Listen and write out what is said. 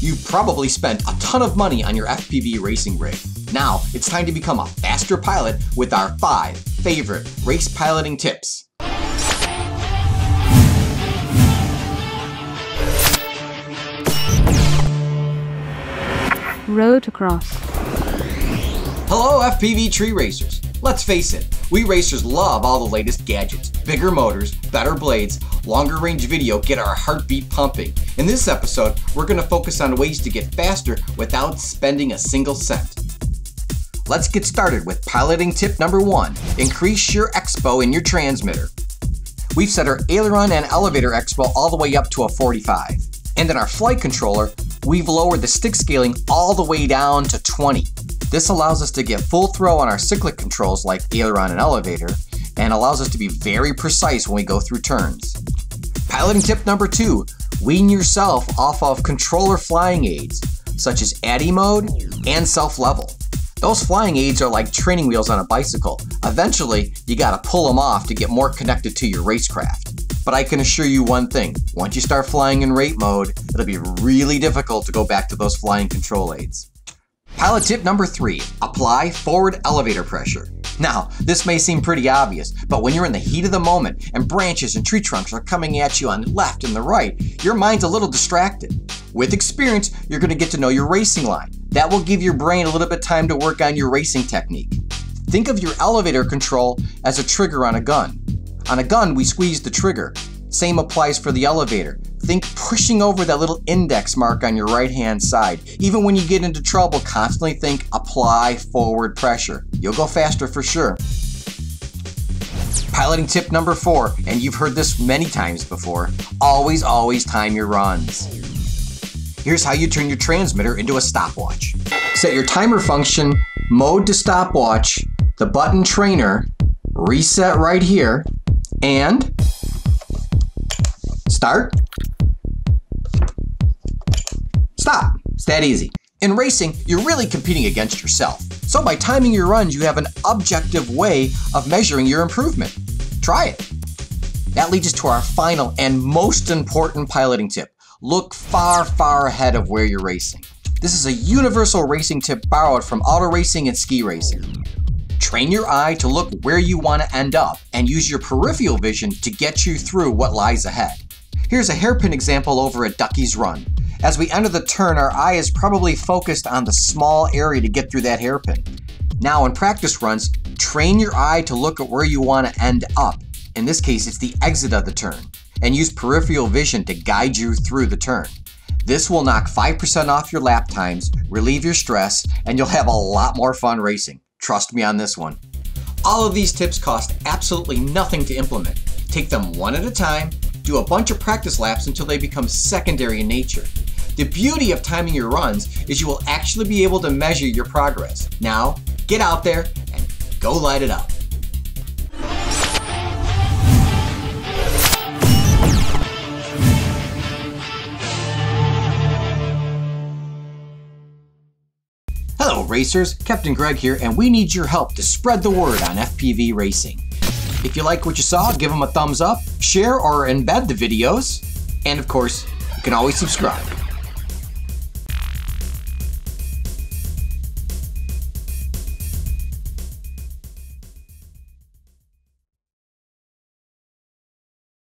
You've probably spent a ton of money on your FPV racing rig. Now, it's time to become a faster pilot with our 5 favorite race piloting tips. Rotocross. Hello FPV tree racers. Let's face it, we racers love all the latest gadgets. Bigger motors, better blades, longer range video get our heartbeat pumping. In this episode, we're going to focus on ways to get faster without spending a single cent. Let's get started with piloting tip number 1. Increase your Expo in your transmitter. We've set our aileron and elevator Expo all the way up to a 45. And in our flight controller, we've lowered the stick scaling all the way down to 20. This allows us to get full throw on our cyclic controls like aileron and elevator, and allows us to be very precise when we go through turns. Piloting tip number 2, wean yourself off of controller flying aids, such as ADDI mode and self-level. Those flying aids are like training wheels on a bicycle. Eventually, you gotta pull them off to get more connected to your racecraft. But I can assure you one thing, once you start flying in rate mode, it'll be really difficult to go back to those flying control aids. Pilot tip number 3, apply forward elevator pressure. Now, this may seem pretty obvious, but when you're in the heat of the moment and branches and tree trunks are coming at you on the left and the right, your mind's a little distracted. With experience, you're going to get to know your racing line. That will give your brain a little bit of time to work on your racing technique. Think of your elevator control as a trigger on a gun. On a gun, we squeeze the trigger. Same applies for the elevator. Think pushing over that little index mark on your right-hand side. Even when you get into trouble, constantly think apply forward pressure. You'll go faster for sure. Piloting tip number 4, and you've heard this many times before, always time your runs. Here's how you turn your transmitter into a stopwatch. Set your timer function, mode to stopwatch, the button trainer, reset right here, and start, stop. It's that easy. In racing, you're really competing against yourself. So by timing your runs, you have an objective way of measuring your improvement. Try it. That leads us to our final and most important piloting tip. Look far ahead of where you're racing. This is a universal racing tip borrowed from auto racing and ski racing. Train your eye to look where you want to end up and use your peripheral vision to get you through what lies ahead. Here's a hairpin example over at Ducky's Run. As we enter the turn, our eye is probably focused on the small area to get through that hairpin. Now in practice runs, train your eye to look at where you want to end up. In this case, it's the exit of the turn, and use peripheral vision to guide you through the turn. This will knock 5% off your lap times, relieve your stress, and you'll have a lot more fun racing. Trust me on this one. All of these tips cost absolutely nothing to implement. Take them one at a time, do a bunch of practice laps until they become secondary in nature. The beauty of timing your runs is you will actually be able to measure your progress. Now, get out there and go light it up. Hello racers, Captain Greg here, and we need your help to spread the word on FPV racing. If you like what you saw, give them a thumbs up, share or embed the videos, and of course, you can always subscribe.